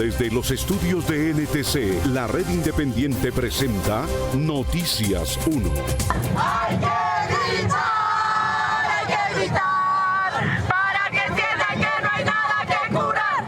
Desde los estudios de NTC, la red independiente presenta Noticias 1. ¡Hay que gritar! ¡Hay que gritar! ¡Para que entiendan que no hay nada que curar!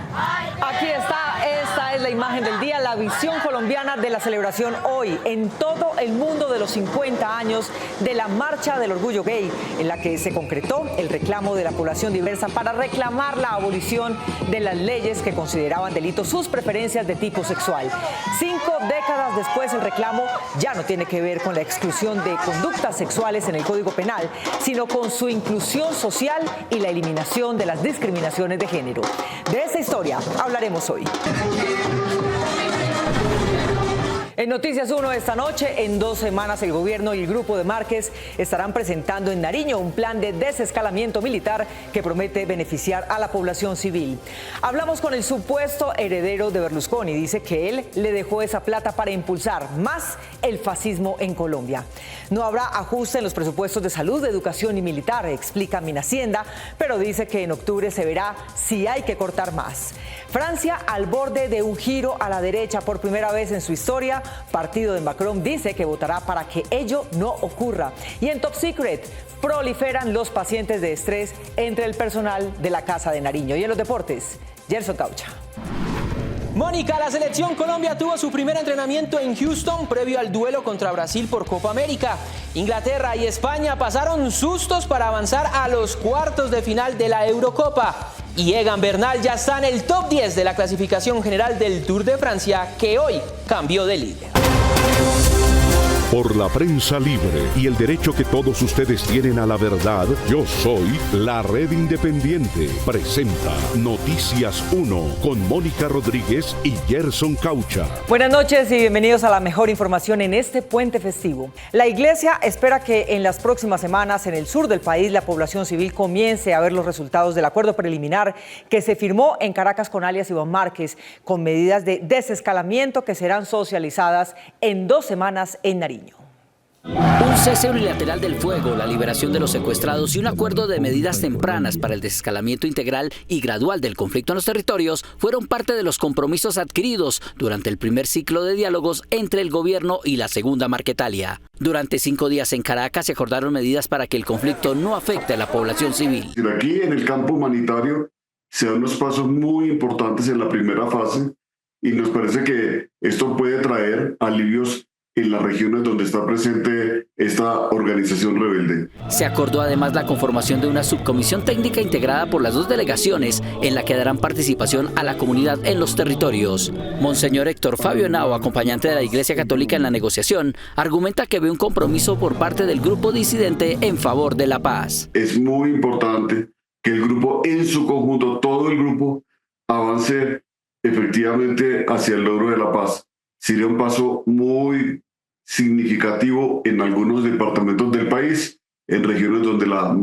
Aquí está, esta es la imagen del día, la visión colombiana de la celebración hoy en todo el mundo de los 50 años de la Marcha del Orgullo Gay, en la que se concretó el reclamo de la población diversa para reclamar la abolición de las leyes que consideraban delitos sus preferencias de tipo sexual. 5 décadas después, el reclamo ya no tiene que ver con la exclusión de conductas sexuales en el Código Penal, sino con su inclusión social y la eliminación de las discriminaciones de género. De esta historia hablaremos hoy. En Noticias 1 esta noche, en 2 semanas, el gobierno y el grupo de Márquez estarán presentando en Nariño un plan de desescalamiento militar que promete beneficiar a la población civil. Hablamos con el supuesto heredero de Berlusconi. Dice que él le dejó esa plata para impulsar más el fascismo en Colombia. No habrá ajuste en los presupuestos de salud, de educación y militar, explica Minhacienda, pero dice que en octubre se verá si hay que cortar más. Francia al borde de un giro a la derecha por primera vez en su historia. Partido de Macron dice que votará para que ello no ocurra. Y en Top Secret proliferan los pacientes de estrés entre el personal de la Casa de Nariño. Y en los deportes, Gerson Caucha. Mónica, la selección Colombia tuvo su primer entrenamiento en Houston previo al duelo contra Brasil por Copa América. Inglaterra y España pasaron sustos para avanzar a los cuartos de final de la Eurocopa. Y Egan Bernal ya está en el top 10 de la clasificación general del Tour de Francia, que hoy cambió de líder. Por la prensa libre y el derecho que todos ustedes tienen a la verdad, yo soy la Red Independiente. Presenta Noticias 1 con Mónica Rodríguez y Gerson Caucha. Buenas noches y bienvenidos a la mejor información en este puente festivo. La Iglesia espera que en las próximas semanas en el sur del país la población civil comience a ver los resultados del acuerdo preliminar que se firmó en Caracas con alias Iván Márquez, con medidas de desescalamiento que serán socializadas en 2 semanas en Nariño. Un cese unilateral del fuego, la liberación de los secuestrados y un acuerdo de medidas tempranas para el desescalamiento integral y gradual del conflicto en los territorios fueron parte de los compromisos adquiridos durante el primer ciclo de diálogos entre el gobierno y la segunda Marquetalia. Durante 5 días en Caracas se acordaron medidas para que el conflicto no afecte a la población civil. Aquí en el campo humanitario se dan unos pasos muy importantes en la primera fase y nos parece que esto puede traer alivios en las regiones donde está presente esta organización rebelde. Se acordó además la conformación de una subcomisión técnica integrada por las 2 delegaciones en la que darán participación a la comunidad en los territorios. Monseñor Héctor Fabio Henao, acompañante de la Iglesia Católica en la negociación, argumenta que ve un compromiso por parte del grupo disidente en favor de la paz. Es muy importante que el grupo en su conjunto, todo el grupo, avance efectivamente hacia el logro de la paz. Sería un paso muy significativo en algunos departamentos del país, en regiones donde la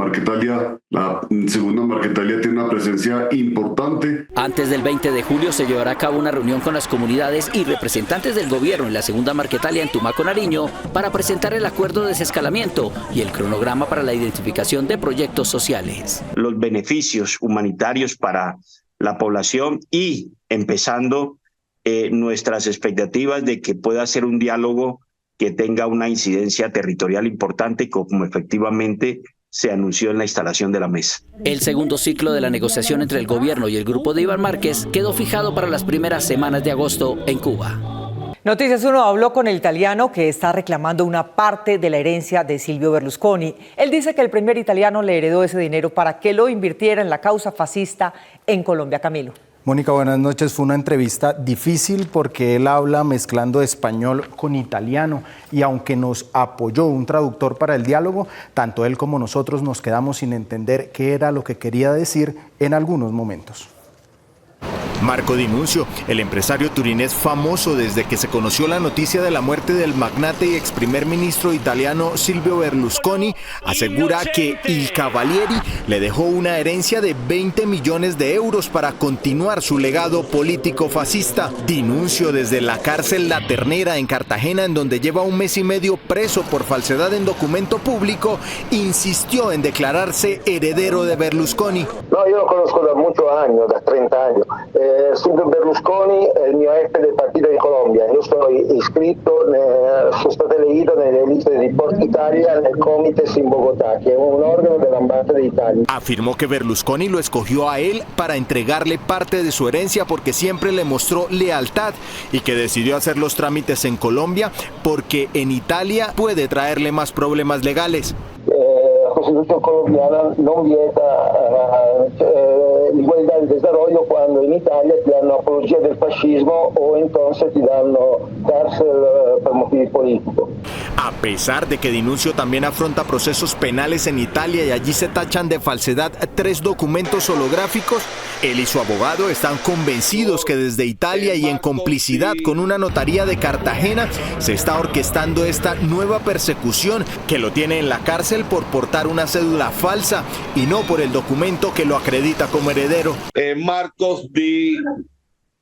segunda Marquetalia tiene una presencia importante. Antes del 20 de julio se llevará a cabo una reunión con las comunidades y representantes del gobierno en la segunda Marquetalia en Tumaco, Nariño, para presentar el acuerdo de desescalamiento y el cronograma para la identificación de proyectos sociales. Los beneficios humanitarios para la población y empezando nuestras expectativas de que pueda ser un diálogo que tenga una incidencia territorial importante, como efectivamente se anunció en la instalación de la mesa. El segundo ciclo de la negociación entre el gobierno y el grupo de Iván Márquez quedó fijado para las primeras semanas de agosto en Cuba. Noticias 1 habló con el italiano que está reclamando una parte de la herencia de Silvio Berlusconi. Él dice que el primer italiano le heredó ese dinero para que lo invirtiera en la causa fascista en Colombia. Camilo. Mónica, buenas noches. Fue una entrevista difícil porque él habla mezclando español con italiano y aunque nos apoyó un traductor para el diálogo, tanto él como nosotros nos quedamos sin entender qué era lo que quería decir en algunos momentos. Marco Di Nunzio, el empresario turinés famoso desde que se conoció la noticia de la muerte del magnate y ex primer ministro italiano Silvio Berlusconi, asegura que Il Cavalieri le dejó una herencia de 20 millones de euros para continuar su legado político fascista. Di Nunzio desde la cárcel La Ternera en Cartagena, en donde lleva 1 mes y medio preso por falsedad en documento público, insistió en declararse heredero de Berlusconi. No, yo lo conozco de muchos años, de 30 años. Silvio Berlusconi è il mio jefe del partito di Colombia. Io sono iscritto, sono stato eletto nelle liste di Forza Italia nel Comites in Bogotá, que es un órgano de la Embajada de Italia. Afirmó que Berlusconi lo escogió a él para entregarle parte de su herencia porque siempre le mostró lealtad y que decidió hacer los trámites en Colombia porque en Italia puede traerle más problemas legales. La Constitución colombiana no vieta l'igualdad de desarrollo cuando en Italia ti danno apología del fascismo o entonces ti danno cárcel por motivos políticos. A pesar de que Dinunzio también afronta procesos penales en Italia y allí se tachan de falsedad 3 documentos holográficos, él y su abogado están convencidos que desde Italia y en complicidad con una notaría de Cartagena se está orquestando esta nueva persecución que lo tiene en la cárcel por portar una cédula falsa y no por el documento que lo acredita como heredero. Marcos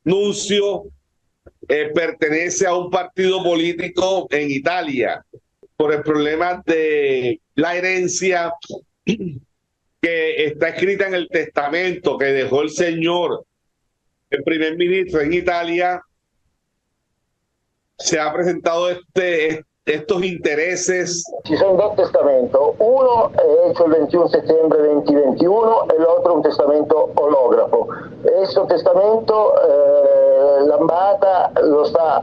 Dinunzio pertenece a un partido político en Italia por el problema de la herencia que está escrita en el testamento que dejó el señor, el primer ministro en Italia. Se ha presentado estos intereses. Ci sono 2 testamentos, uno è hecho il 21 settembre 2021 e l'altro un testamento olografo. Questo testamento l'ambata lo sta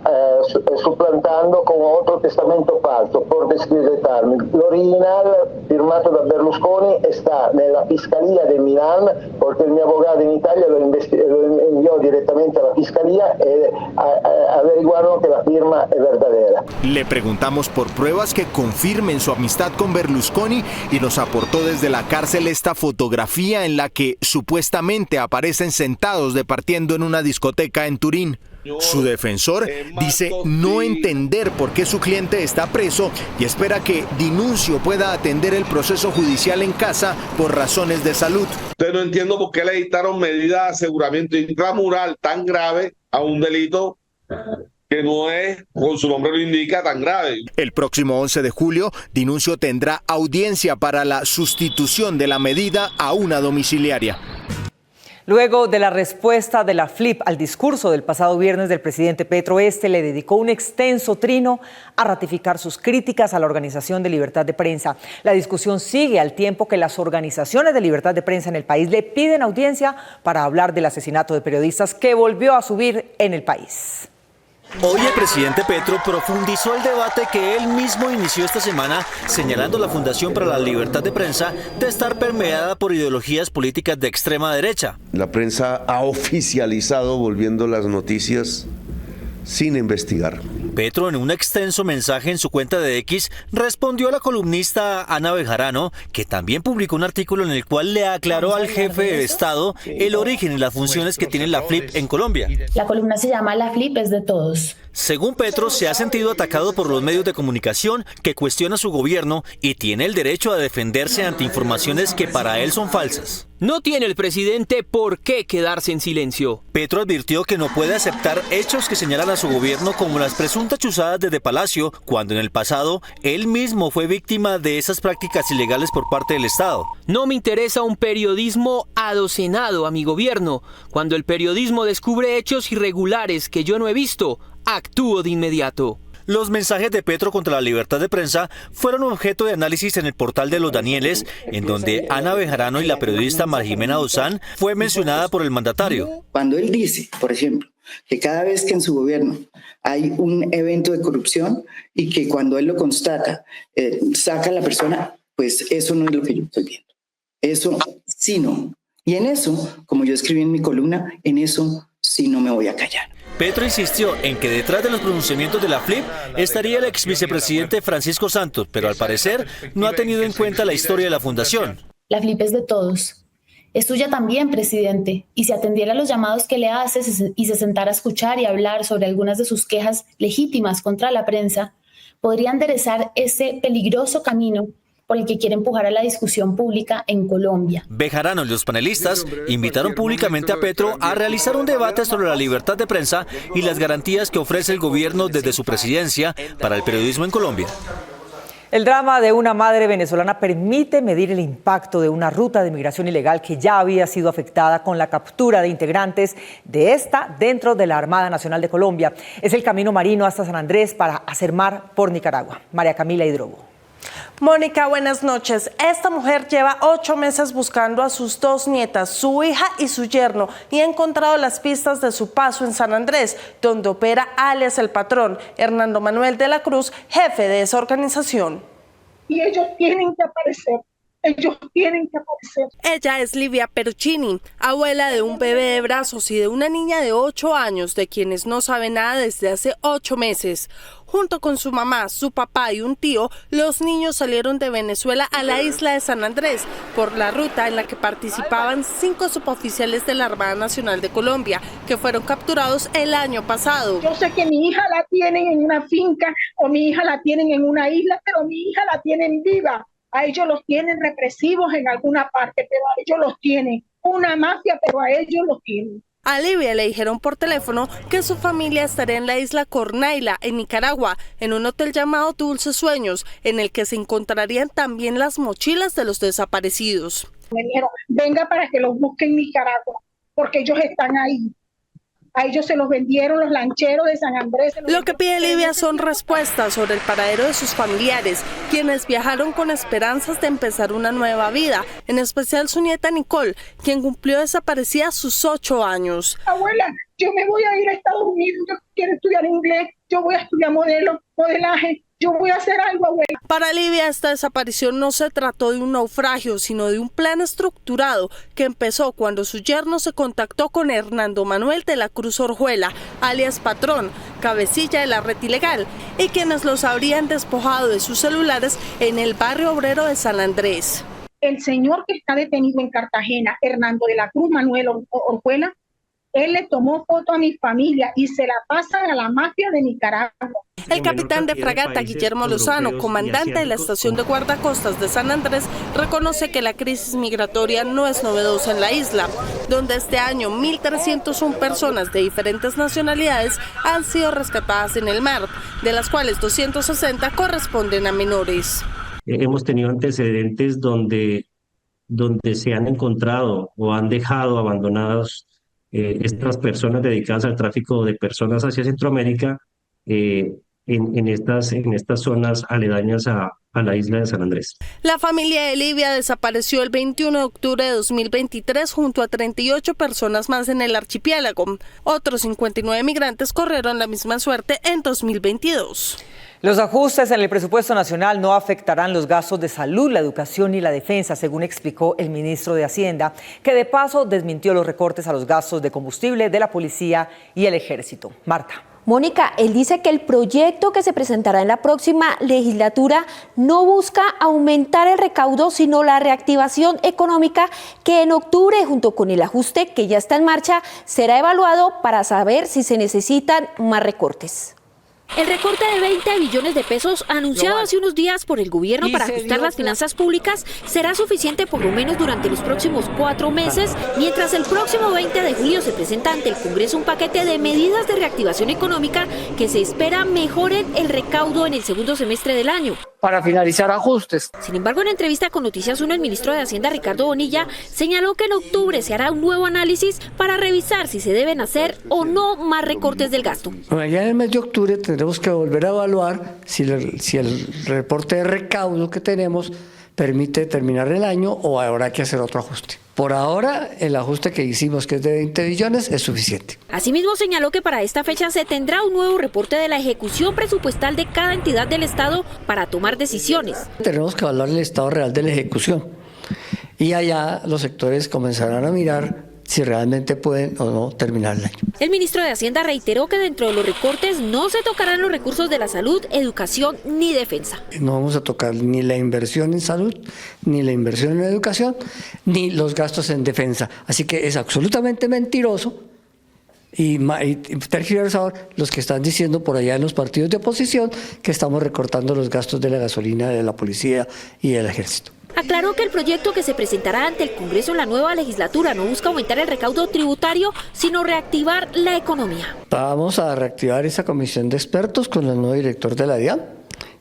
supplantando con otro testamento falso por descreditarmi. L'original firmato da Berlusconi sta nella Fiscalía de Milán porque il mio avvocato in Italia lo inviò direttamente alla Fiscalía e averiguarono che la firma è verdadera. Le preguntamos por pruebas que confirmen su amistad con Berlusconi y nos aportó desde la cárcel esta fotografía en la que supuestamente aparecen sentados departiendo en una discoteca en Turín. Su defensor dice no entender por qué su cliente está preso y espera que Dinunzio pueda atender el proceso judicial en casa por razones de salud. Entonces no entiendo por qué le dictaron medidas de aseguramiento intramural tan grave a un delito que no es, con su nombre lo indica, tan grave. El próximo 11 de julio, Dinunzio tendrá audiencia para la sustitución de la medida a una domiciliaria. Luego de la respuesta de la FLIP al discurso del pasado viernes del presidente Petro, le dedicó un extenso trino a ratificar sus críticas a la Organización de Libertad de Prensa. La discusión sigue al tiempo que las organizaciones de libertad de prensa en el país le piden audiencia para hablar del asesinato de periodistas que volvió a subir en el país. Hoy el presidente Petro profundizó el debate que él mismo inició esta semana, señalando la Fundación para la Libertad de Prensa de estar permeada por ideologías políticas de extrema derecha. La prensa ha oficializado volviendo las noticias sin investigar. Petro, en un extenso mensaje en su cuenta de X, respondió a la columnista Ana Bejarano, que también publicó un artículo en el cual le aclaró al jefe de Estado el origen y las funciones que tiene la FLIP en Colombia. La columna se llama La FLIP es de todos. Según Petro, se ha sentido atacado por los medios de comunicación que cuestiona su gobierno y tiene el derecho a defenderse ante informaciones que para él son falsas. No tiene el presidente por qué quedarse en silencio. Petro advirtió que no puede aceptar hechos que señalan a su gobierno como las presuntas chuzadas desde Palacio, cuando en el pasado él mismo fue víctima de esas prácticas ilegales por parte del Estado. No me interesa un periodismo adocenado a mi gobierno. Cuando el periodismo descubre hechos irregulares que yo no he visto, actúo de inmediato. Los mensajes de Petro contra la libertad de prensa fueron objeto de análisis en el portal de Los Danieles, en donde Ana Bejarano y la periodista Marjimena Dosán fue mencionada por el mandatario. Cuando él dice, por ejemplo, que cada vez que en su gobierno hay un evento de corrupción y que cuando él lo constata, saca a la persona, pues eso no es lo que yo estoy viendo. Eso sí no. Y en eso, como yo escribí en mi columna, en eso sí no me voy a callar. Petro insistió en que detrás de los pronunciamientos de la FLIP estaría el ex vicepresidente Francisco Santos, pero al parecer no ha tenido en cuenta la historia de la fundación. La FLIP es de todos. Es tuya también, presidente, y si atendiera los llamados que le haces y se sentara a escuchar y hablar sobre algunas de sus quejas legítimas contra la prensa, podría enderezar ese peligroso camino por el que quiere empujar a la discusión pública en Colombia. Bejarano y los panelistas invitaron públicamente a Petro a realizar un debate sobre la libertad de prensa y las garantías que ofrece el gobierno desde su presidencia para el periodismo en Colombia. El drama de una madre venezolana permite medir el impacto de una ruta de migración ilegal que ya había sido afectada con la captura de integrantes de esta dentro de la Armada Nacional de Colombia. Es el camino marino hasta San Andrés para hacer mar por Nicaragua. María Camila Hidrobo. Mónica, buenas noches. Esta mujer lleva 8 meses buscando a sus 2 nietas, su hija y su yerno, y ha encontrado las pistas de su paso en San Andrés, donde opera alias El Patrón, Hernando Manuel de la Cruz, jefe de esa organización. Y ellos tienen que aparecer. Ellos tienen que aparecer. Ella es Livia Peruccini, abuela de un bebé de brazos y de una niña de 8 años, de quienes no sabe nada desde hace 8 meses. Junto con su mamá, su papá y un tío, los niños salieron de Venezuela a la isla de San Andrés por la ruta en la que participaban 5 suboficiales de la Armada Nacional de Colombia, que fueron capturados el año pasado. Yo sé que mi hija la tienen en una finca o mi hija la tienen en una isla, pero mi hija la tienen viva. A ellos los tienen represivos en alguna parte, pero a ellos los tienen. Una mafia, pero a ellos los tienen. A Livia le dijeron por teléfono que su familia estaría en la isla Cornaila, en Nicaragua, en un hotel llamado Dulces Sueños, en el que se encontrarían también las mochilas de los desaparecidos. Me dijeron, venga para que los busquen en Nicaragua, porque ellos están ahí. A ellos se los vendieron los lancheros de San Andrés. Lo que pide Livia son respuestas sobre el paradero de sus familiares, quienes viajaron con esperanzas de empezar una nueva vida, en especial su nieta Nicole, quien cumplió desaparecida sus 8 años. Abuela, yo me voy a ir a Estados Unidos, yo quiero estudiar inglés, yo voy a estudiar modelaje. Yo voy a hacer algo, abuela. Para Livia, esta desaparición no se trató de un naufragio, sino de un plan estructurado que empezó cuando su yerno se contactó con Hernando Manuel de la Cruz Orjuela, alias Patrón, cabecilla de la red ilegal, y quienes los habrían despojado de sus celulares en el barrio obrero de San Andrés. El señor que está detenido en Cartagena, Hernando de la Cruz Manuel Orjuela, él le tomó foto a mi familia y se la pasan a la mafia de Nicaragua. El capitán de fragata Guillermo Lozano, comandante de la estación de guardacostas de San Andrés, reconoce que la crisis migratoria no es novedosa en la isla, donde este año 1.301 personas de diferentes nacionalidades han sido rescatadas en el mar, de las cuales 260 corresponden a menores. Hemos tenido antecedentes donde se han encontrado o han dejado abandonados estas personas dedicadas al tráfico de personas hacia Centroamérica en estas zonas aledañas a la isla de San Andrés. La familia de Livia desapareció el 21 de octubre de 2023 junto a 38 personas más en el archipiélago. Otros 59 migrantes corrieron la misma suerte en 2022. Los ajustes en el presupuesto nacional no afectarán los gastos de salud, la educación y la defensa, según explicó el ministro de Hacienda, que de paso desmintió los recortes a los gastos de combustible de la policía y el ejército. Marta. Mónica, él dice que el proyecto que se presentará en la próxima legislatura no busca aumentar el recaudo, sino la reactivación económica que en octubre, junto con el ajuste que ya está en marcha, será evaluado para saber si se necesitan más recortes. El recorte de 20 billones de pesos anunciado hace unos días por el gobierno para ajustar las finanzas públicas será suficiente por lo menos durante los próximos 4 meses, mientras el próximo 20 de julio se presenta ante el Congreso un paquete de medidas de reactivación económica que se espera mejoren el recaudo en el segundo semestre del año. Para finalizar ajustes. Sin embargo, en entrevista con Noticias 1, el ministro de Hacienda, Ricardo Bonilla, señaló que en octubre se hará un nuevo análisis para revisar si se deben hacer o no más recortes del gasto. Bueno, ya en el mes de octubre tendremos que volver a evaluar si el reporte de recaudo que tenemos permite terminar el año o habrá que hacer otro ajuste. Por ahora, el ajuste que hicimos, que es de 20 billones, es suficiente. Asimismo, señaló que para esta fecha se tendrá un nuevo reporte de la ejecución presupuestal de cada entidad del Estado para tomar decisiones. Tenemos que evaluar el estado real de la ejecución y allá los sectores comenzarán a mirar si realmente pueden o no terminar el año. El ministro de Hacienda reiteró que dentro de los recortes no se tocarán los recursos de la salud, educación ni defensa. No vamos a tocar ni la inversión en salud, ni la inversión en educación, ni los gastos en defensa. Así que es absolutamente mentiroso y tergiversador los que están diciendo por allá en los partidos de oposición que estamos recortando los gastos de la gasolina, de la policía y del ejército. Aclaró que el proyecto que se presentará ante el Congreso en la nueva legislatura no busca aumentar el recaudo tributario, sino reactivar la economía. Vamos a reactivar esa comisión de expertos con el nuevo director de la DIAN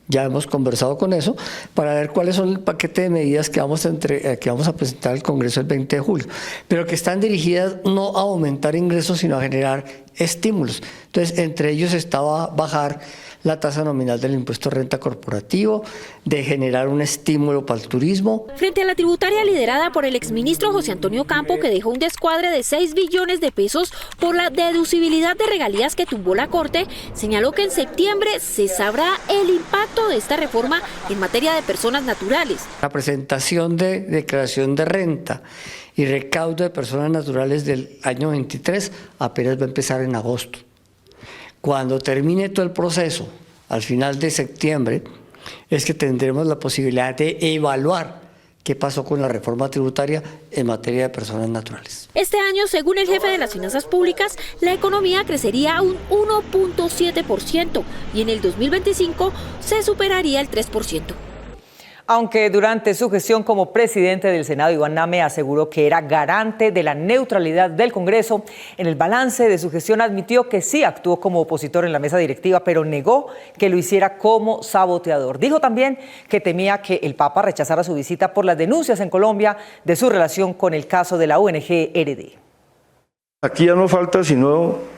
Ya hemos conversado con eso para ver cuáles son el paquete de medidas que vamos a presentar al Congreso el 20 de julio, pero que están dirigidas no a aumentar ingresos, sino a generar estímulos. Entonces, entre ellos estaba bajar la tasa nominal del impuesto de renta corporativo, de generar un estímulo para el turismo. Frente a la tributaria liderada por el exministro José Antonio Campo, que dejó un descuadre de 6 billones de pesos por la deducibilidad de regalías que tumbó la Corte, señaló que en septiembre se sabrá el impacto de esta reforma en materia de personas naturales. La presentación de declaración de renta y recaudo de personas naturales del año 23 apenas va a empezar en agosto. Cuando termine todo el proceso, al final de septiembre, es que tendremos la posibilidad de evaluar qué pasó con la reforma tributaria en materia de personas naturales. Este año, según el jefe de las finanzas públicas, la economía crecería un 1.7% y en el 2025 se superaría el 3%. Aunque durante su gestión como presidente del Senado, Iván Name aseguró que era garante de la neutralidad del Congreso, en el balance de su gestión admitió que sí actuó como opositor en la mesa directiva, pero negó que lo hiciera como saboteador. Dijo también que temía que el Papa rechazara su visita por las denuncias en Colombia de su relación con el caso de la ONG RD. Aquí ya no falta sino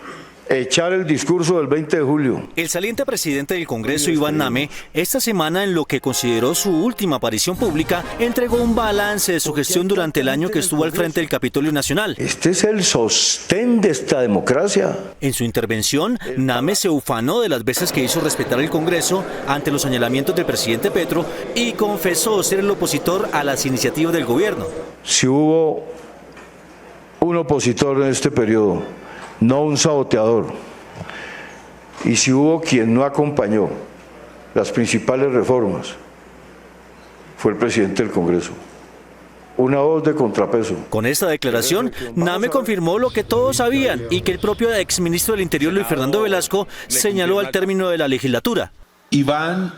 echar el discurso del 20 de julio. El saliente presidente del Congreso, Iván Name, esta semana, en lo que consideró su última aparición pública, entregó un balance de su gestión durante el año que estuvo al frente del Capitolio Nacional. Este es el sostén de esta democracia. En su intervención, Name se ufanó de las veces que hizo respetar el Congreso ante los señalamientos del presidente Petro y confesó ser el opositor a las iniciativas del gobierno. Si hubo un opositor en este periodo, no un saboteador, y si hubo quien no acompañó las principales reformas, fue el presidente del Congreso. Una voz de contrapeso. Con esta declaración, Name confirmó lo que todos sabían y que el propio exministro del Interior, Luis Fernando Velasco, señaló al término de la legislatura. Iván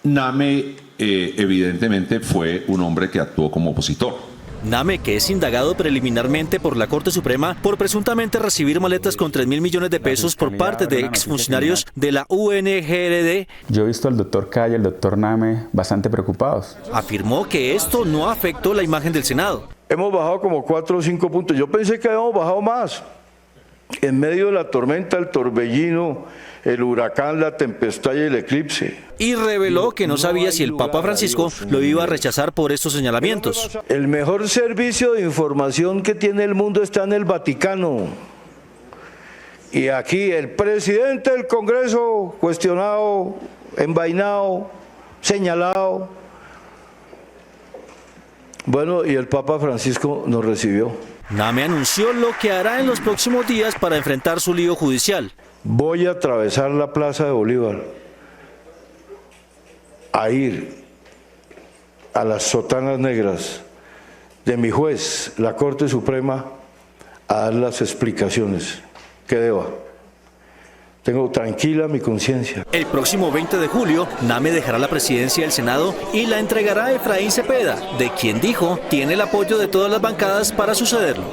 Name evidentemente fue un hombre que actuó como opositor. Name, que es indagado preliminarmente por la Corte Suprema por presuntamente recibir maletas con 3.000 millones de pesos por parte de exfuncionarios de la ONG-RD. Yo he visto al doctor Caya y al doctor Name bastante preocupados. Afirmó que esto no afectó la imagen del Senado. Hemos bajado como 4 o 5 puntos. Yo pensé que habíamos bajado más. En medio de la tormenta, el torbellino, el huracán, la tempestad y el eclipse. Y reveló que no sabía si el Papa Francisco lo iba a rechazar por estos señalamientos. El mejor servicio de información que tiene el mundo está en el Vaticano. Y aquí el presidente del Congreso, cuestionado, envainado, señalado. Bueno, y el Papa Francisco nos recibió. Name anunció lo que hará en los próximos días para enfrentar su lío judicial. Voy a atravesar la Plaza de Bolívar, a ir a las sotanas negras de mi juez, la Corte Suprema, a dar las explicaciones que deba. Tengo tranquila mi conciencia. El próximo 20 de julio, Name dejará la presidencia del Senado y la entregará a Efraín Cepeda, de quien dijo tiene el apoyo de todas las bancadas para sucederlo.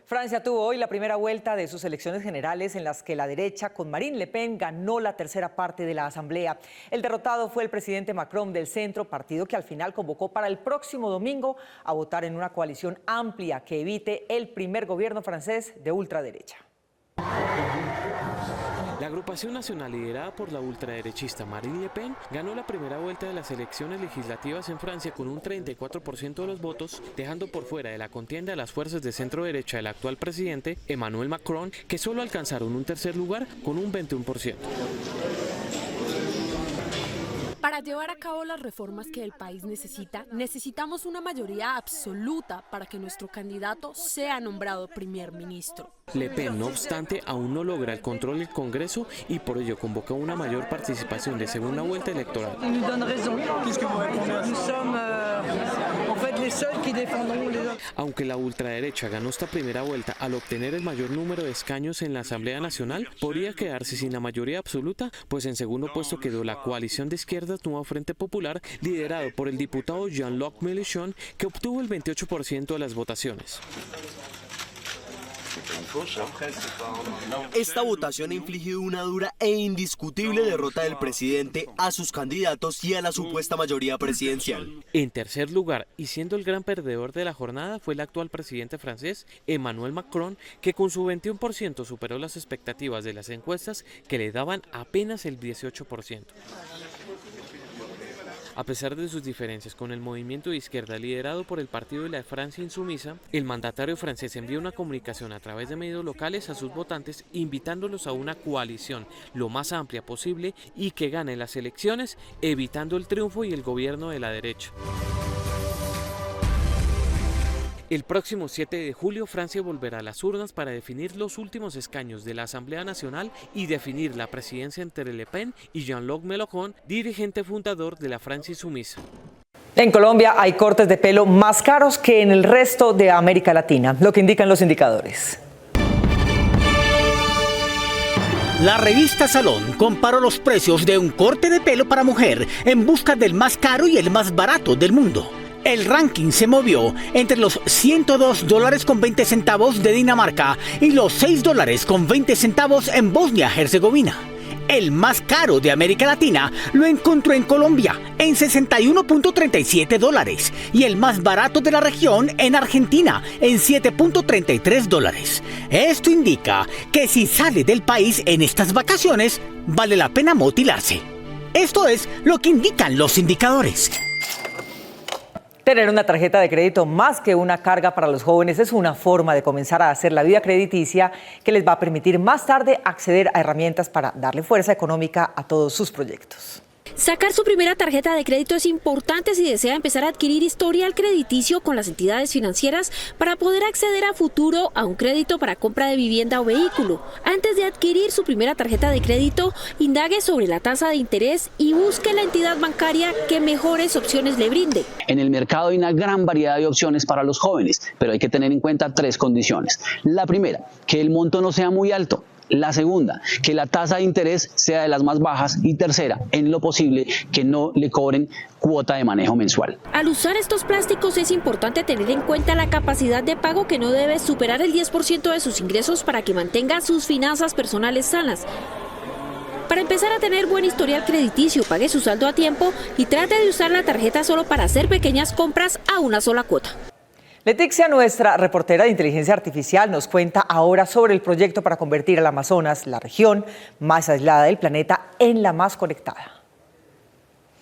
Francia tuvo hoy la primera vuelta de sus elecciones generales en las que la derecha, con Marine Le Pen, ganó la tercera parte de la asamblea. El derrotado fue el presidente Macron del Centro, partido que al final convocó para el próximo domingo a votar en una coalición amplia que evite el primer gobierno francés de ultraderecha. La agrupación nacional liderada por la ultraderechista Marine Le Pen ganó la primera vuelta de las elecciones legislativas en Francia con un 34% de los votos, dejando por fuera de la contienda a las fuerzas de centro derecha del actual presidente Emmanuel Macron, que solo alcanzaron un tercer lugar con un 21%. Para llevar a cabo las reformas que el país necesita, necesitamos una mayoría absoluta para que nuestro candidato sea nombrado primer ministro. Le Pen, no obstante, aún no logra el control del Congreso y por ello convocó una mayor participación de segunda vuelta electoral. Aunque la ultraderecha ganó esta primera vuelta al obtener el mayor número de escaños en la Asamblea Nacional, podría quedarse sin la mayoría absoluta, pues en segundo puesto quedó la coalición de izquierdas Nuevo Frente Popular, liderado por el diputado Jean-Luc Mélenchon, que obtuvo el 28% de las votaciones. Esta votación ha infligido una dura e indiscutible derrota del presidente a sus candidatos y a la supuesta mayoría presidencial. En tercer lugar, y siendo el gran perdedor de la jornada, fue el actual presidente francés, Emmanuel Macron, que con su 21% superó las expectativas de las encuestas que le daban apenas el 18%. A pesar de sus diferencias con el movimiento de izquierda liderado por el Partido de la Francia Insumisa, el mandatario francés envió una comunicación a través de medios locales a sus votantes invitándolos a una coalición lo más amplia posible y que gane las elecciones, evitando el triunfo y el gobierno de la derecha. El próximo 7 de julio, Francia volverá a las urnas para definir los últimos escaños de la Asamblea Nacional y definir la presidencia entre Le Pen y Jean-Luc Mélenchon, dirigente fundador de la Francia Insumisa. En Colombia hay cortes de pelo más caros que en el resto de América Latina, lo que indican los indicadores. La revista Salón comparó los precios de un corte de pelo para mujer en busca del más caro y el más barato del mundo. El ranking se movió entre los $102.20 de Dinamarca y los $6.20 en Bosnia-Herzegovina. El más caro de América Latina lo encontró en Colombia, en $61.37, y el más barato de la región en Argentina, en $7.33. Esto indica que si sale del país en estas vacaciones, vale la pena motilarse. Esto es lo que indican los indicadores. Tener una tarjeta de crédito más que una carga para los jóvenes es una forma de comenzar a hacer la vida crediticia que les va a permitir más tarde acceder a herramientas para darle fuerza económica a todos sus proyectos. Sacar su primera tarjeta de crédito es importante si desea empezar a adquirir historial crediticio con las entidades financieras para poder acceder a futuro a un crédito para compra de vivienda o vehículo. Antes de adquirir su primera tarjeta de crédito, indague sobre la tasa de interés y busque la entidad bancaria que mejores opciones le brinde. En el mercado hay una gran variedad de opciones para los jóvenes, pero hay que tener en cuenta 3 condiciones. La primera, que el monto no sea muy alto. La segunda, que la tasa de interés sea de las más bajas. Y tercera, en lo posible, que no le cobren cuota de manejo mensual. Al usar estos plásticos es importante tener en cuenta la capacidad de pago que no debe superar el 10% de sus ingresos para que mantenga sus finanzas personales sanas. Para empezar a tener buen historial crediticio, pague su saldo a tiempo y trate de usar la tarjeta solo para hacer pequeñas compras a una sola cuota. Leticia, nuestra reportera de inteligencia artificial, nos cuenta ahora sobre el proyecto para convertir al Amazonas, la región más aislada del planeta, en la más conectada.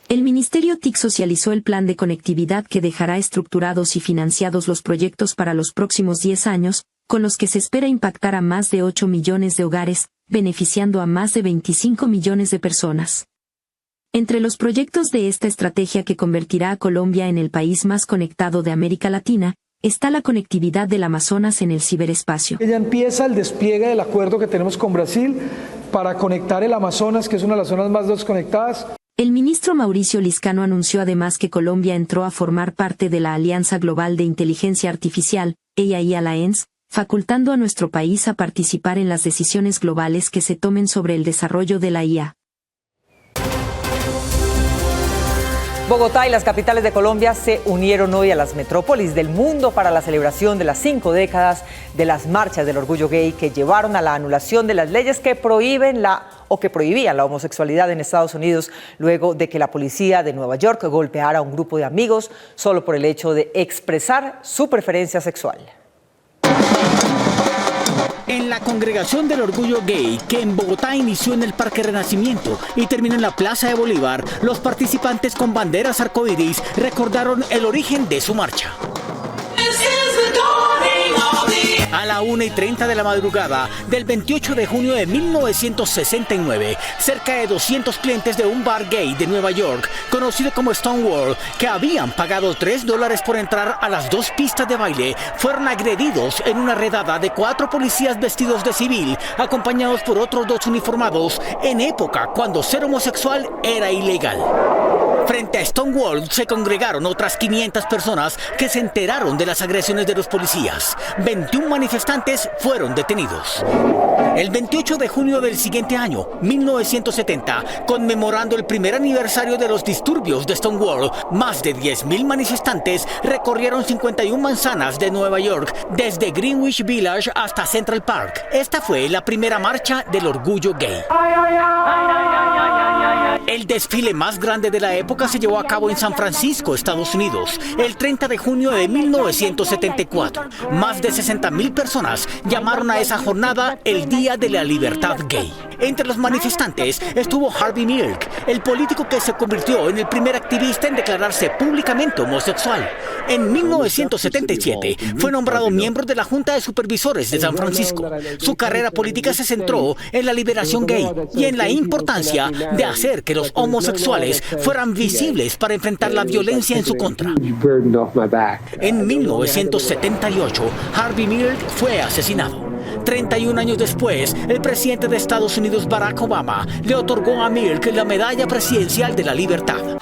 El Ministerio TIC socializó el plan de conectividad que dejará estructurados y financiados los proyectos para los próximos 10 años, con los que se espera impactar a más de 8 millones de hogares, beneficiando a más de 25 millones de personas. Entre los proyectos de esta estrategia que convertirá a Colombia en el país más conectado de América Latina, está la conectividad del Amazonas en el ciberespacio. Ya empieza el despliegue del acuerdo que tenemos con Brasil para conectar el Amazonas, que es una de las zonas más desconectadas. El ministro Mauricio Liscano anunció además que Colombia entró a formar parte de la Alianza Global de Inteligencia Artificial, AI Alliance, facultando a nuestro país a participar en las decisiones globales que se tomen sobre el desarrollo de la IA. Bogotá y las capitales de Colombia se unieron hoy a las metrópolis del mundo para la celebración de las 5 décadas de las marchas del orgullo gay que llevaron a la anulación de las leyes que prohíbían la homosexualidad en Estados Unidos luego de que la policía de Nueva York golpeara a un grupo de amigos solo por el hecho de expresar su preferencia sexual. En la Congregación del Orgullo Gay, que en Bogotá inició en el Parque Renacimiento y terminó en la Plaza de Bolívar, los participantes con banderas arcoíris recordaron el origen de su marcha. A la 1:30 de la madrugada del 28 de junio de 1969, cerca de 200 clientes de un bar gay de Nueva York, conocido como Stonewall, que habían pagado $3 por entrar a las 2 pistas de baile, fueron agredidos en una redada de 4 policías vestidos de civil, acompañados por otros 2 uniformados, en época cuando ser homosexual era ilegal. Frente a Stonewall se congregaron otras 500 personas que se enteraron de las agresiones de los policías. 21 manifestantes fueron detenidos. El 28 de junio del siguiente año, 1970, conmemorando el primer aniversario de los disturbios de Stonewall, más de 10.000 manifestantes recorrieron 51 manzanas de Nueva York, desde Greenwich Village hasta Central Park. Esta fue la primera marcha del orgullo gay. El desfile más grande de la época se llevó a cabo en San Francisco, Estados Unidos, el 30 de junio de 1974. Más de 60.000 personas llamaron a esa jornada el Día de la Libertad Gay. Entre los manifestantes estuvo Harvey Milk, el político que se convirtió en el primer activista en declararse públicamente homosexual. En 1977 fue nombrado miembro de la Junta de Supervisores de San Francisco. Su carrera política se centró en la liberación gay y en la importancia de hacer que los homosexuales fueran visibles para enfrentar la violencia en su contra. En 1978, Harvey Milk fue asesinado. 31 años después, el presidente de Estados Unidos, Barack Obama, le otorgó a Milk la Medalla Presidencial de la Libertad.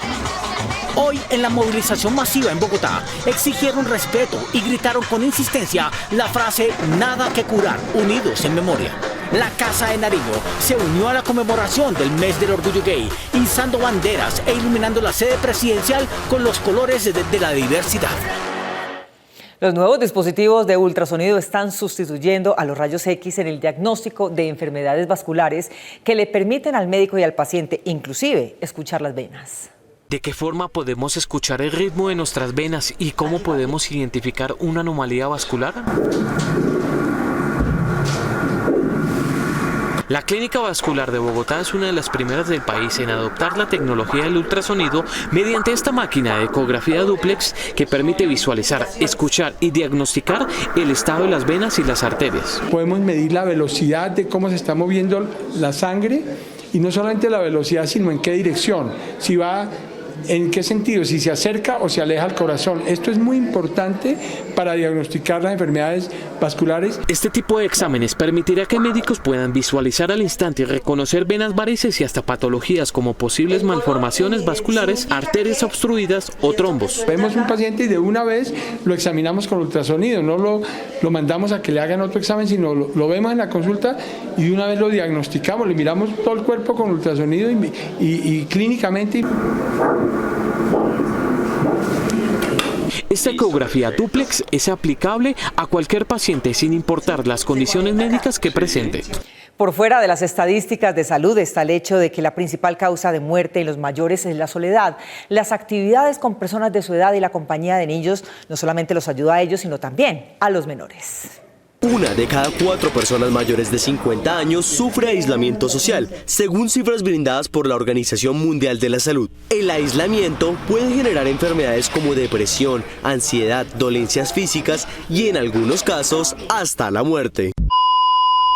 Hoy, en la movilización masiva en Bogotá, exigieron respeto y gritaron con insistencia la frase "Nada que curar, unidos en memoria". La Casa de Nariño se unió a la conmemoración del mes del orgullo gay, izando banderas e iluminando la sede presidencial con los colores de la diversidad. Los nuevos dispositivos de ultrasonido están sustituyendo a los rayos X en el diagnóstico de enfermedades vasculares que le permiten al médico y al paciente, inclusive, escuchar las venas. ¿De qué forma podemos escuchar el ritmo de nuestras venas y cómo podemos identificar una anomalía vascular? La Clínica Vascular de Bogotá es una de las primeras del país en adoptar la tecnología del ultrasonido mediante esta máquina de ecografía dúplex que permite visualizar, escuchar y diagnosticar el estado de las venas y las arterias. Podemos medir la velocidad de cómo se está moviendo la sangre y no solamente la velocidad, sino en qué dirección, si va en qué sentido, si se acerca o se aleja al corazón. Esto es muy importante para diagnosticar las enfermedades vasculares. Este tipo de exámenes permitirá que médicos puedan visualizar al instante y reconocer venas varices y hasta patologías como posibles malformaciones vasculares, arterias obstruidas o trombos. Vemos un paciente y de una vez lo examinamos con ultrasonido, no lo mandamos a que le hagan otro examen, sino lo vemos en la consulta y de una vez lo diagnosticamos, le miramos todo el cuerpo con ultrasonido y clínicamente. Esta ecografía dúplex es aplicable a cualquier paciente sin importar las condiciones médicas que presente. Por fuera de las estadísticas de salud está el hecho de que la principal causa de muerte en los mayores es la soledad. Las actividades con personas de su edad y la compañía de niños no solamente los ayuda a ellos, sino también a los menores. 1 de cada 4 personas mayores de 50 años sufre aislamiento social, según cifras brindadas por la Organización Mundial de la Salud. El aislamiento puede generar enfermedades como depresión, ansiedad, dolencias físicas y en algunos casos hasta la muerte.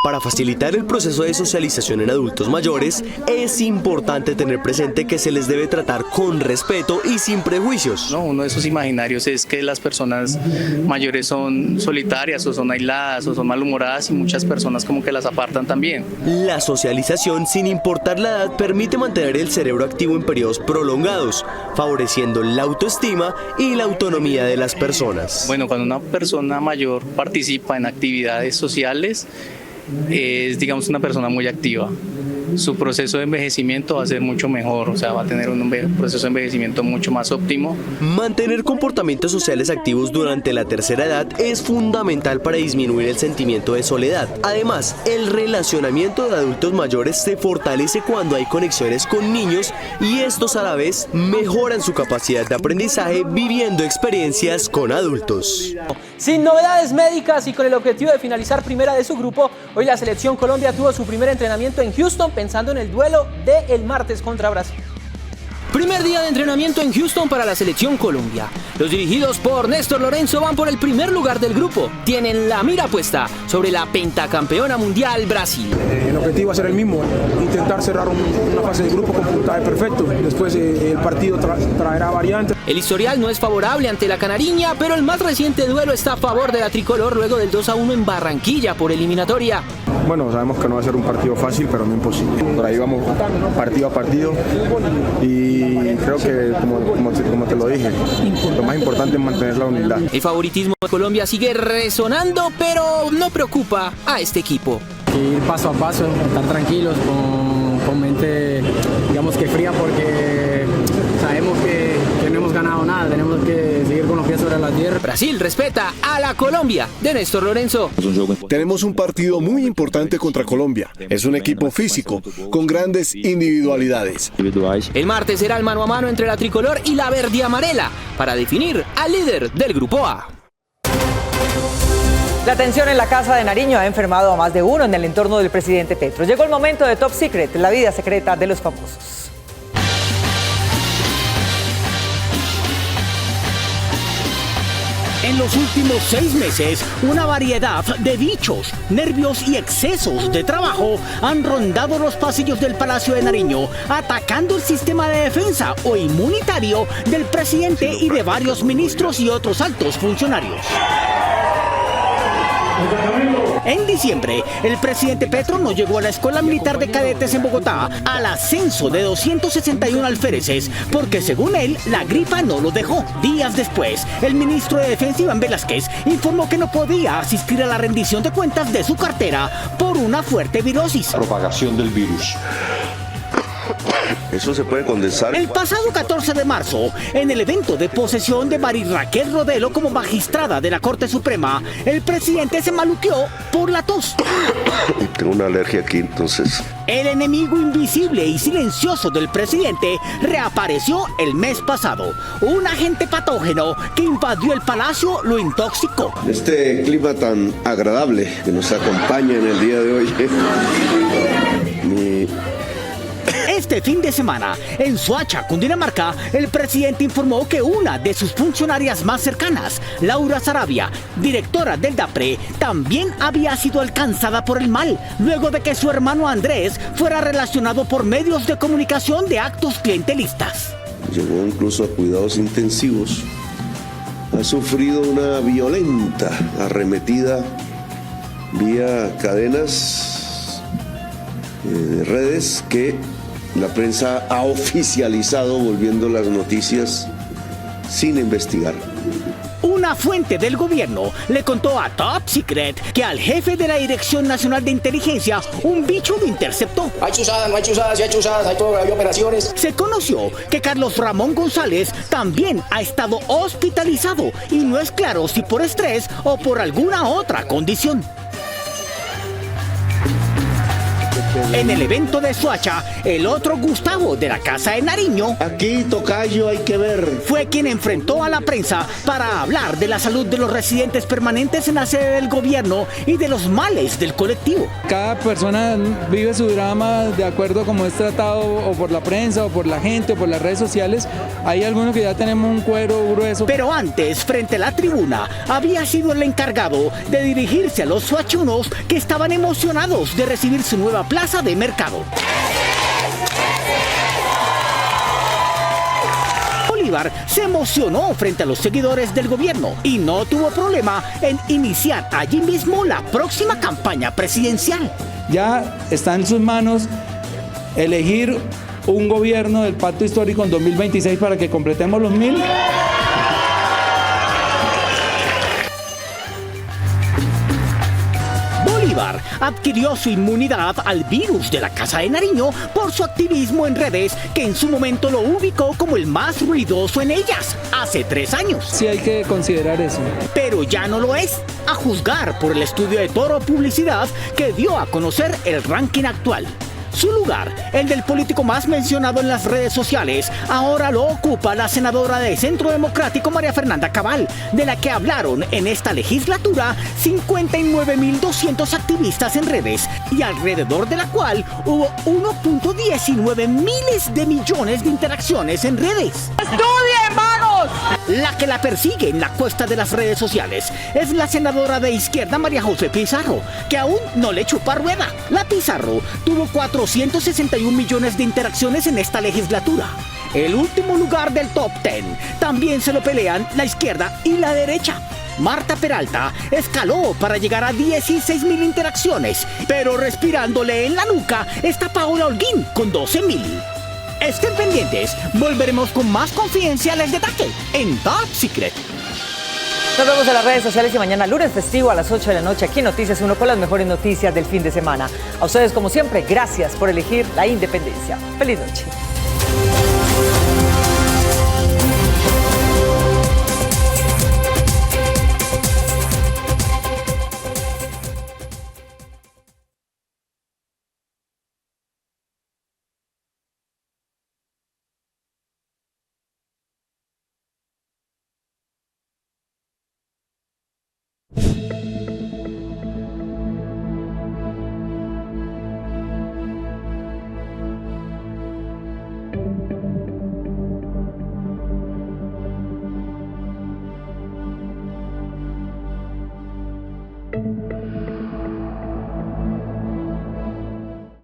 Para facilitar el proceso de socialización en adultos mayores, es importante tener presente que se les debe tratar con respeto y sin prejuicios. Uno de esos imaginarios es que las personas mayores son solitarias o son aisladas o son malhumoradas y muchas personas como que las apartan también. La socialización, sin importar la edad, permite mantener el cerebro activo en periodos prolongados, favoreciendo la autoestima y la autonomía de las personas. Bueno, cuando una persona mayor participa en actividades sociales, es, digamos, una persona muy activa. Su proceso de envejecimiento va a ser mucho mejor, o sea, va a tener un proceso de envejecimiento mucho más óptimo. Mantener comportamientos sociales activos durante la tercera edad es fundamental para disminuir el sentimiento de soledad. Además, el relacionamiento de adultos mayores se fortalece cuando hay conexiones con niños y estos a la vez mejoran su capacidad de aprendizaje viviendo experiencias con adultos. Sin novedades médicas y con el objetivo de finalizar primera de su grupo, hoy la Selección Colombia tuvo su primer entrenamiento en Houston pensando en el duelo del martes contra Brasil. Primer día de entrenamiento en Houston para la Selección Colombia. Los dirigidos por Néstor Lorenzo van por el primer lugar del grupo. Tienen la mira puesta sobre la pentacampeona mundial Brasil. El objetivo va a ser el mismo, intentar cerrar una fase de grupo con puntaje perfecto. Después el partido traerá variantes. El historial no es favorable ante la canariña, pero el más reciente duelo está a favor de la tricolor luego del 2-1 en Barranquilla por eliminatoria. Bueno, sabemos que no va a ser un partido fácil, pero no imposible. Por ahí vamos partido a partido y y creo que, como te lo dije, lo más importante es mantener la humildad. El favoritismo de Colombia sigue resonando, pero no preocupa a este equipo. Ir paso a paso, estar tranquilos, con mente, digamos que fría, porque sabemos que no hemos ganado nada, tenemos que seguir con los pies sobre la tierra. Brasil respeta a la Colombia de Néstor Lorenzo. Tenemos un partido muy importante contra Colombia. Es un equipo físico, con grandes individualidades. El martes será el mano a mano entre la tricolor y la verde amarela para definir al líder del Grupo A. La tensión en la casa de Nariño ha enfermado a más de uno en el entorno del presidente Petro. Llegó el momento de Top Secret, la vida secreta de los famosos. En los últimos 6 meses, una variedad de dichos, nervios y excesos de trabajo han rondado los pasillos del Palacio de Nariño, atacando el sistema de defensa o inmunitario del presidente y de varios ministros y otros altos funcionarios. En diciembre, el presidente Petro no llegó a la Escuela Militar de Cadetes en Bogotá al ascenso de 261 alféreces, porque según él, la gripa no lo dejó. Días después, el ministro de Defensa, Iván Velázquez, informó que no podía asistir a la rendición de cuentas de su cartera por una fuerte virosis. Propagación del virus. Eso se puede condensar. El pasado 14 de marzo, en el evento de posesión de Mari Raquel Rodelo como magistrada de la Corte Suprema, el presidente se maluqueó por la tos. Tengo una alergia aquí, entonces. El enemigo invisible y silencioso del presidente reapareció el mes pasado. Un agente patógeno que invadió el palacio lo intoxicó. Este clima tan agradable que nos acompaña en el día de hoy. Este fin de semana, en Soacha, Cundinamarca, el presidente informó que una de sus funcionarias más cercanas, Laura Sarabia, directora del DAPRE, también había sido alcanzada por el mal, luego de que su hermano Andrés fuera relacionado por medios de comunicación de actos clientelistas. Llegó incluso a cuidados intensivos. Ha sufrido una violenta arremetida vía cadenas de redes que la prensa ha oficializado, volviendo las noticias sin investigar. Una fuente del gobierno le contó a Top Secret que al jefe de la Dirección Nacional de Inteligencia un bicho lo interceptó. Hay chuzadas, no hay chuzadas, sí hay chuzadas, hay operaciones. Se conoció que Carlos Ramón González también ha estado hospitalizado y no es claro si por estrés o por alguna otra condición. En el evento de Soacha, el otro Gustavo de la Casa de Nariño, aquí tocayo hay que ver, fue quien enfrentó a la prensa para hablar de la salud de los residentes permanentes en la sede del gobierno y de los males del colectivo. Cada persona vive su drama de acuerdo a cómo es tratado o por la prensa o por la gente o por las redes sociales. Hay algunos que ya tenemos un cuero grueso. Pero antes, frente a la tribuna, había sido el encargado de dirigirse a los soachunos que estaban emocionados de recibir su nueva plaza de mercado. Bolívar se emocionó frente a los seguidores del gobierno y no tuvo problema en iniciar allí mismo la próxima campaña presidencial. Ya está en sus manos elegir un gobierno del Pacto Histórico en 2026 para que completemos los 1000. Bolívar adquirió su inmunidad al virus de la Casa de Nariño por su activismo en redes, que en su momento lo ubicó como el más ruidoso en ellas, hace 3 años. Sí, hay que considerar eso. Pero ya no lo es, a juzgar por el estudio de Toro Publicidad que dio a conocer el ranking actual. Su lugar, el del político más mencionado en las redes sociales, ahora lo ocupa la senadora de Centro Democrático María Fernanda Cabal, de la que hablaron en esta legislatura 59.200 activistas en redes y alrededor de la cual hubo 1.19 miles de millones de interacciones en redes. ¡Estudien, vagos! La que la persigue en la cuesta de las redes sociales es la senadora de izquierda María José Pizarro, que aún no le chupa rueda. La Pizarro tuvo 461 millones de interacciones en esta legislatura. El último lugar del top 10 también se lo pelean la izquierda y la derecha. Marta Peralta escaló para llegar a 16.000 interacciones, pero respirándole en la nuca está Paola Holguín con 12.000. Estén pendientes, volveremos con más confidenciales de Tackle en Top Secret. Nos vemos en las redes sociales y mañana lunes festivo a las 8 de la noche aquí en Noticias 1 con las mejores noticias del fin de semana. A ustedes como siempre, gracias por elegir la independencia. Feliz noche.